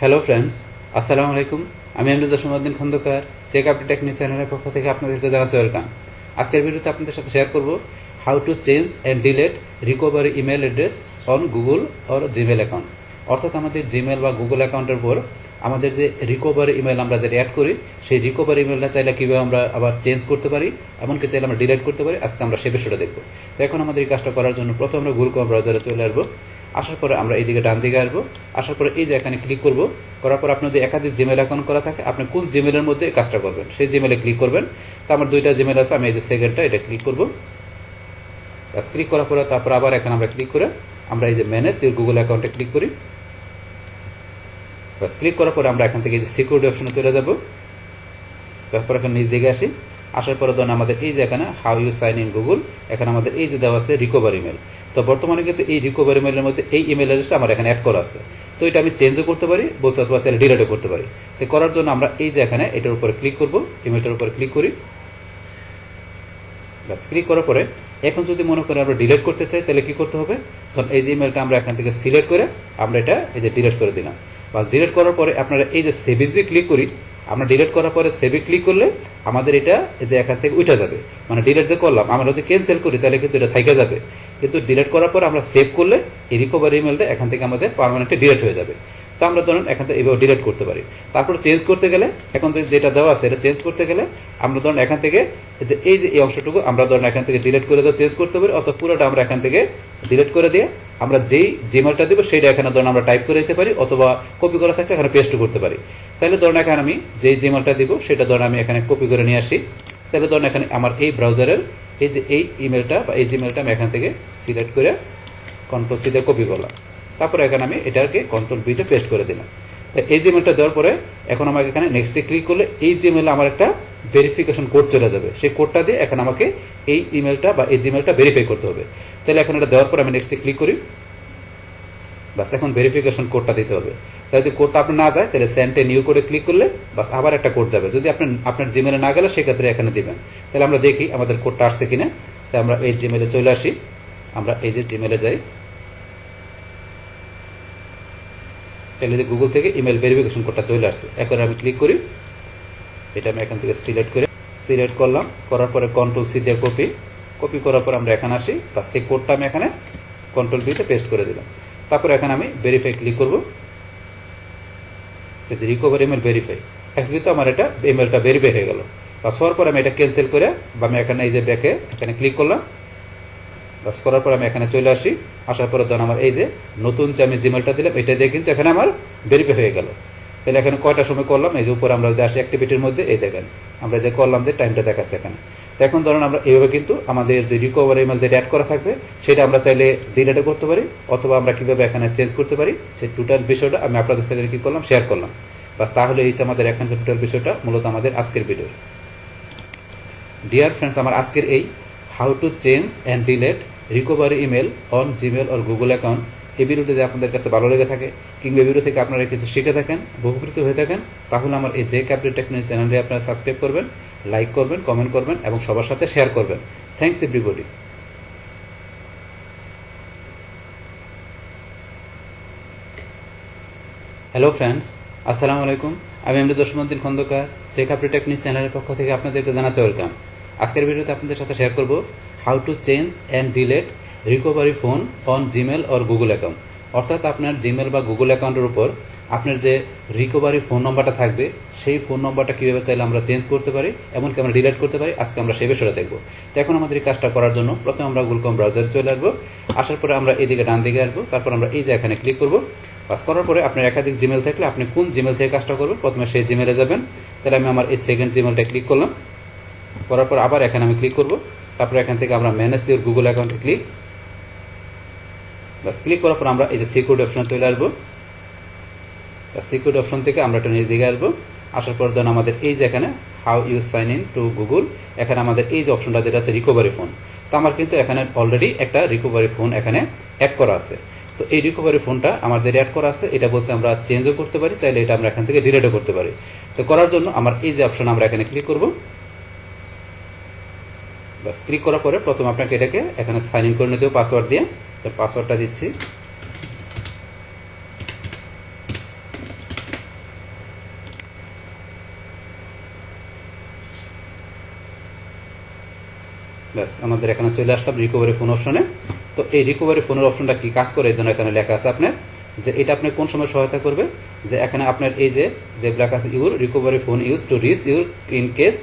Hello friends, আসসালামু আলাইকুম। আমি Jasimuddin Khandakar check update technique চ্যানেলের পক্ষ থেকে আপনাদেরকে জানাচ্ছি ওয়েলকাম। আজকের ভিডিওতে আপনাদের সাথে শেয়ার করব how to change and delete recovery email address on Google or Gmail account. অর্থাৎ আমাদের জিমেল বা গুগল অ্যাকাউন্টের উপর আমাদের যে রিকভারি ইমেল আমরা যেটা অ্যাড করি, সেই রিকভারি ইমেলটা চাইলে কীভাবে আমরা আবার চেঞ্জ করতে পারি, এমনকি চাইলে আমরা ডিলেট করতে পারি। আজকে আমরা সে বিষয়টা দেখব। তো এখন আমাদের এই কাজটা করার জন্য প্রথমে আমরা গুগল ক্রোম ব্রাউজারে চলে আসবো। আসার পরে আমরা এইদিকে ডান দিকে আসবো। আসার পরে এই যে এখানে ক্লিক করব। করার পর আপনার যদি একাধিক জিমেল অ্যাকাউন্ট করা থাকে, আপনি কোন জিমেলের মধ্যে এই কাজটা করবেন সেই জিমেলে ক্লিক করবেন। তো আমার দুইটা জিমেল আছে, আমি এই যে সেকেন্ডটা এটা ক্লিক করব। বাস ক্লিক করার পরে তারপর আবার এখানে আমরা ক্লিক করে আমরা এই যে ম্যানেজ ইউর গুগল অ্যাকাউন্টে ক্লিক করি। বাস ক্লিক করার পরে আমরা এখান থেকে এই যে সিকিউরিটি অপশনে চলে যাব। তারপর এখানে নিচ দিকে আসি। আসার পরে ধরুন আমাদের এই যে এখানে how you sign in Google, এখানে আমাদের এই যে দেওয়া আছে রিকভারি ইমেল। তো বর্তমানে কিন্তু এই রিকভারি ইমেলের মধ্যে এই ইমেল অ্যাড্রেসটা আমার এখানে অ্যাড করা আছে। তো এটা আমি চেঞ্জও করতে পারি, বলছে অথবা চাইলে ডিলিটও করতে পারি। তো করার জন্য আমরা এই যে এখানে এটার উপরে ক্লিক করব, ইমেলটার উপরে ক্লিক করি। বাস ক্লিক করার পরে এখন যদি মনে করি আমরা ডিলিট করতে চাই, তাহলে কি করতে হবে? তখন এই যে ইমেলটা আমরা এখান থেকে সিলেক্ট করে আমরা এটা এই যে ডিলিট করে দিলাম। বাস ডিলিট করার পরে আপনারা এই যে সেভ যদি ক্লিক করি, আমরা ডিলিট করার পরে সেভে ক্লিক করলে আমাদের এটা যে এখান থেকে উঠে যাবে। মানে ডিলিট যে করলাম, আমরা যদি ক্যান্সেল করি তাহলে কিন্তু এটা থাইকে যাবে। কিন্তু ডিলিট করার পর আমরা সেভ করলে এই রিকভারি ইমেলটা এখান থেকে আমাদের পার্মানেন্টলি ডিলিট হয়ে যাবে। তো আমরা ধরুন এখান থেকে এইভাবে ডিলিট করতে পারি। তারপর চেঞ্জ করতে গেলে এখন যেটা দেওয়া আছে এটা চেঞ্জ করতে গেলে আমরা ধরুন এখান থেকে যে এই অংশটুকু আমরা ধরুন এখান থেকে ডিলিট করে দেওয়া চেঞ্জ করতে পারি, অথবা পুরোটা আমরা এখান থেকে ডিলিট করে দিয়ে আমরা যেই জিমেলটা দেবো সেইটা এখানে ধরুন আমরা টাইপ করে দিতে পারি, অথবা কপি করা থাকলে এখানে পেস্ট করতে পারি। তাহলে ধরুন এখানে আমি যেই জিমেলটা দিব সেটা ধরুন আমি এখানে কপি করে নিয়ে আসি। তাহলে ধরুন এখানে আমার এই ব্রাউজারের এই যে এই ইমেলটা বা এই জিমেলটা আমি এখান থেকে সিলেক্ট করে কন্ট্রোল সি দিয়ে কপি করলাম। তারপরে এখানে আমি এটাকে কন্ট্রোল বিতে পেস্ট করে দিলাম। তো এই জিমেলটা দেওয়ার পরে এখন আমাকে এখানে নেক্সটে ক্লিক করলে এই জিমেলে আমার একটা ভেরিফিকেশন কোড চলে যাবে। সেই কোডটা দিয়ে এখন আমাকে এই ইমেলটা বা এই জিমেলটা ভেরিফাই করতে হবে। তাহলে এখন এটা দেওয়ার পর আমি নেক্সটে ক্লিক করি। বাস এখন ভেরিফিকেশন কোডটা দিতে হবে। তাই যদি কোডটা আপনার না যায় তাহলে সেন্টে নিউ করে ক্লিক করলে বাস আবার একটা কোড যাবে। যদি আপনার জিমেলে না গেলে সেক্ষেত্রে এখানে দিবেন। তাহলে আমরা দেখি আমাদের কোডটা আসছে কিনা। তাই আমরা এই জিমেলে চলে আসি। আমরা এই যে জিমেলে যাই, তাহলে যে গুগল থেকে ইমেল ভেরিফিকেশন কোডটা চলে আসছে। এখন আমি ক্লিক করি, এটা আমি এখান থেকে সিলেক্ট করলাম। করার পরে কন্ট্রোল সি দিয়ে কপি করার পর আমরা এখানে আসি। বাস এই কোডটা আমি এখানে কন্ট্রোল বিতে পেস্ট করে দিলাম। তারপর এখানে আমি ভেরিফাই ক্লিক করব। যে রিকভারি ইমেল ভেরিফাই, এখন কিন্তু আমার এটা ইমেলটা ভেরিফাই হয়ে গেল। বাস হওয়ার পর আমি এটা ক্যান্সেল করে বা আমি এখানে এই যে ব্যাকে এখানে ক্লিক করলাম। বাস করার পর আমি এখানে চলে আসি। আসার পরে ধরুন আমার এই যে নতুন যে আমি জিমেলটা দিলাম এটা দিয়ে কিন্তু এখানে আমার ভেরিফাই হয়ে গেল। তাহলে এখানে কয়টার সময় করলাম, এই যে উপরে আমরা যদি আসি অ্যাক্টিভিটির মধ্যে এই দেখেন আমরা যে করলাম যে টাইমটা দেখাচ্ছে এখানে। তো এখন ধরুন আমরা এইভাবে কিন্তু আমাদের যে রিকভারি ইমেল যেটা অ্যাড করা থাকবে সেটা আমরা চাইলে ডিলিটও করতে পারি, অথবা আমরা কীভাবে এখানে চেঞ্জ করতে পারি সেই টোটাল বিষয়টা আমি আপনাদের সাথে কী করলাম শেয়ার করলাম। বাস তাহলে এই আমাদের এখানকার টোটাল বিষয়টা মূলত আমাদের আজকের ভিডিও। ডিয়ার ফ্রেন্ডস, আমার আজকের এই how to change and delete recovery email on Gmail or Google account, এই ভিডিওটি যদি আপনাদের কাছে ভালো লেগে থাকে কিংবা এই ভিডিও থেকে আপনারা কিছু শিখে থাকেন, উপকৃত হয়ে থাকেন, তাহলে আমার এই চেক আপডেট টেকনিক চ্যানেলটি আপনারা সাবস্ক্রাইব করবেন, লাইক করবেন, কমেন্ট করবেন এবং সবার সাথে শেয়ার করবেন। Thanks everybody. হ্যালো ফ্রেন্ডস, আসসালামু আলাইকুম। আমি Jasimuddin Khandakar check update technique চ্যানেলের পক্ষ থেকে আপনাদেরকে জানাচ্ছি ওয়েলকাম। আজকের ভিডিওতে আপনাদের সাথে শেয়ার করব how to change and delete recovery phone on Gmail or Google account. অর্থাৎ আপনার জিমেল বা গুগল অ্যাকাউন্টের উপর আপনার যে রিকভারি ফোন নম্বরটা থাকবে সেই ফোন নম্বরটা কীভাবে চাইলে আমরা চেঞ্জ করতে পারি, এমনকি আমরা ডিলিট করতে পারি। আজকে আমরা সেই বিষয়টা দেখব। তো এখন আমাদের এই কাজটা করার জন্য প্রথমে আমরা গুগল ক্রোম ব্রাউজারে চলে আসবো। আসার পরে আমরা এদিকে ডান দিকে আসবো। তারপর আমরা এই যে এখানে ক্লিক করব। পাস করার পরে আপনার একাধিক জিমেল থাকলে আপনি কোন জিমেল থেকে কাজটা করবেন প্রথমে সেই জিমেলে যাবেন। তাহলে আমি আমার এই সেকেন্ড জিমেলটা ক্লিক করলাম। করার পর আবার এখানে আমি ক্লিক করব। তারপরে এখান থেকে আমরা ম্যানেজ ইউর গুগল অ্যাকাউন্টে ক্লিক। বাস ক্লিক করার পর আমরা এই যে সিকিউরিটি অপশনে চলে আসবো। সিকিউরিটি অপশন থেকে আমরা একটা নিজ দিকে আসবো। আসার পর ধরুন আমাদের এই যে এখানে how you sign in to Google, এখানে আমাদের এই যে অপশনটা যেটা আছে রিকভারি ফোন। তো আমার কিন্তু এখানে অলরেডি একটা রিকভারি ফোন এখানে অ্যাড করা আছে। তো এই রিকভারি ফোনটা আমার যেটা অ্যাড করা আছে এটা বলছে আমরা চেঞ্জও করতে পারি, চাইলে এটা আমরা এখান থেকে ডিলিটও করতে পারি। তো করার জন্য আমার এই যে অপশন আমরা এখানে ক্লিক করব। বাস ক্লিক করার পরে প্রথমে আপনাকে এটাকে এখানে সাইন ইন করে নিতে হবে পাসওয়ার্ড দিয়ে। তো পাসওয়ার্ডটা দিচ্ছি। ব্যাস আমাদের এখানে চলে আসলাম রিকভারি ফোন অপশনে। তো এই রিকভারি ফোনের অপশনটা কি কাজ করে, এই জন্য এখানে লেখা আছে আপনার যে এটা আপনার কোন সময় সহায়তা করবে, যে এখানে আপনার এই যে লেখা আছে your recovery phone use to reach your in case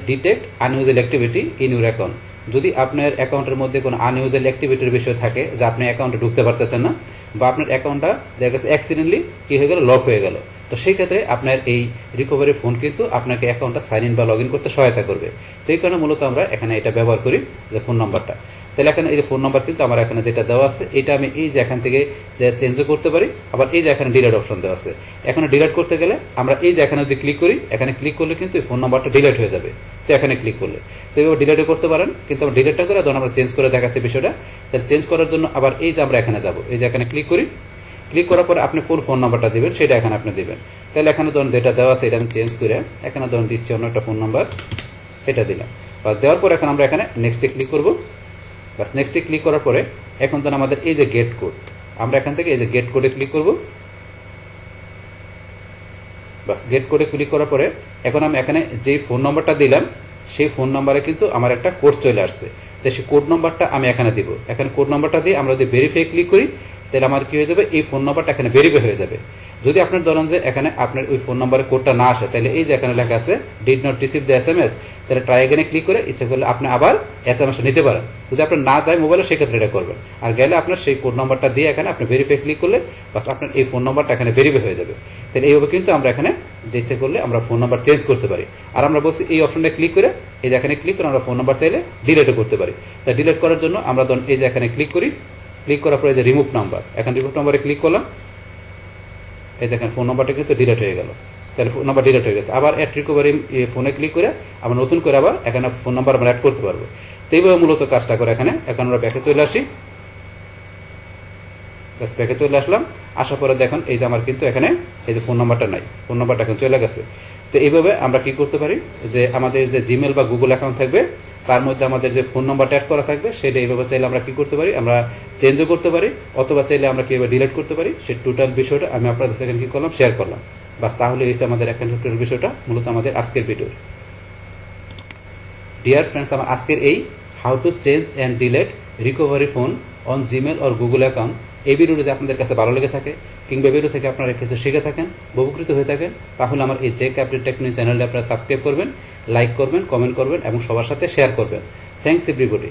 detect unusual activity in your account. যদি আপনার অ্যাকাউন্টের মধ্যে কোনো আনইউজুয়াল অ্যাক্টিভিটির বিষয় থাকে, যে আপনি অ্যাকাউন্টে ঢুকতে পারতেছেন না, বা আপনার অ্যাকাউন্টটা দেখা গেছে অ্যাক্সিডেন্টলি কী হয়ে গেল, লক হয়ে গেল, তো সেই ক্ষেত্রে আপনার এই রিকভারি ফোন কিন্তু আপনাকে অ্যাকাউন্টটা সাইন ইন বা লগ ইন করতে সহায়তা করবে। তো এই কারণে মূলত আমরা এখানে এটা ব্যবহার করি, যে ফোন নাম্বারটা। তাহলে এখানে এই যে ফোন নাম্বার কিন্তু আমার এখানে যেটা দেওয়া আছে, এটা আমি এই যে এখান থেকে যে চেঞ্জও করতে পারি, আবার এই যে এখানে ডিলিট অপশন দেওয়া আছে। এখানে ডিলিট করতে গেলে আমরা এই যে এখানে যদি ক্লিক করি, এখানে ক্লিক করলে কিন্তু এই ফোন নাম্বারটা ডিলিট হয়ে যাবে। তো এখানে ক্লিক করলে তো এইভাবে ডিলিটও করতে পারেন, কিন্তু আমরা ডিলিটটা করে যখন আমরা চেঞ্জ করে দেখাচ্ছি বিষয়টা, তাহলে চেঞ্জ করার জন্য আবার এই যে আমরা এখানে যাব, এই যে এখানে ক্লিক করি, ক্লিক করার পরে আপনি কোন ফোন নাম্বারটা দেবেন সেটা এখানে আপনি দেবেন। তাহলে এখানে ধরুন যেটা দেওয়া আছে এটা আমি চেঞ্জ করে এখানে ধরুন দিচ্ছি অন্য একটা ফোন নাম্বার, এটা দিলাম। বা দেওয়ার পর এখন আমরা এখানে নেক্সটে ক্লিক করব। বাস নেক্সটে ক্লিক করার পরে এখন তো আমাদের এই যে গেট কোড, আমরা এখান থেকে এই যে গেট কোডে ক্লিক করব। বাস গেট কোডে ক্লিক করার পরে এখন আমি এখানে যেই ফোন নাম্বারটা দিলাম সেই ফোন নাম্বারে কিন্তু আমার একটা কোড চলে আসছে। তো সেই কোড নাম্বারটা আমি এখানে দিব। এখানে কোড নাম্বারটা দিয়ে আমরা যদি ভেরিফাই ক্লিক করি, তাহলে আমার কি হয়ে যাবে, এই ফোন নাম্বারটা এখানে ভেরিফাই হয়ে যাবে। যদি আপনার ধরেন যে এখানে আপনার ওই ফোন নাম্বারের কোডটা না আসে, তাহলে এই যে এখানে লেখা আছে did not receive the SMS, তাহলে ট্রাই এখানে ক্লিক করে ইচ্ছা করলে আপনি আবার SMS-টা নিতে পারেন। যদি আপনার না যায় মোবাইলে, সেক্ষেত্রে এটা করবেন। আর গেলে আপনার সেই কোড নাম্বারটা দিয়ে এখানে আপনি ভেরিফাই ক্লিক করলে বাস আপনার এই ফোন নাম্বারটা এখানে ভেরিফাই হয়ে যাবে। তাহলে এইভাবে কিন্তু আমরা এখানে যে ইচ্ছা করলে আমরা ফোন নাম্বার চেঞ্জ করতে পারি। আর আমরা বলছি এই অপশনটা ক্লিক করে এই যে এখানে ক্লিক করে আমরা ফোন নাম্বার চাইলে ডিলিটও করতে পারি। তাই ডিলিট করার জন্য আমরা ধরুন এই যে এখানে ক্লিক করি, ক্লিক করার পরে যে রিমুভ নাম্বার, এখন রিমুভ নাম্বারে ক্লিক করলাম, এই দেখেন ফোন নাম্বারটা কিন্তু ডিলিট হয়ে গেল। তাহলে ফোন নাম্বার ডিলিট হয়ে গেছে। আবার অ্যাড রিকভারি ফোনে ক্লিক করে আবার নতুন করে আবার এখানে ফোন নাম্বার আমরা অ্যাড করতে পারবো। তো এইভাবে মূলত কাজটা করে এখানে। এখন আমরা ব্যাকে চলে আসি, ব্যাকে চলে আসলাম। আসার পরে দেখুন এই যে আমার কিন্তু এখানে এই যে ফোন নাম্বারটা নাই, ফোন নাম্বারটা এখন চলে গেছে। তো এইভাবে আমরা কি করতে পারি, যে আমাদের যে জিমেল বা গুগল অ্যাকাউন্ট থাকবে তার মধ্যে আমাদের যে ফোন নাম্বারটা অ্যাড করা থাকবে সেটা এইভাবে চাইলে আমরা কি করতে পারি, আমরা চেঞ্জও করতে পারি, অথবা চাইলে আমরা কীভাবে ডিলিট করতে পারি, সেই টোটাল বিষয়টা আমি আপনাদের এখানে কী করলাম, শেয়ার করলাম। বাস তাহলে এই আমাদের এখানে টোটাল বিষয়টা মূলত আমাদের আজকের ভিডিও। ডিয়ার ফ্রেন্ডস, আমার আজকের এই how to change and delete recovery phone on Gmail or Google account, এই ভিডিওটি আপনাদের কাছে ভালো লেগে থাকে কিংবা ভিডিও থেকে আপনারা কিছু শিখে থাকেন, উপকৃত হয়ে থাকেন, তাহলে আমার এই জেক আপডেট টেকনোলজি চ্যানেলটি আপনারা সাবস্ক্রাইব করবেন, লাইক করবেন, কমেন্ট করবেন এবং সবার সাথে শেয়ার করবেন। Thanks everybody.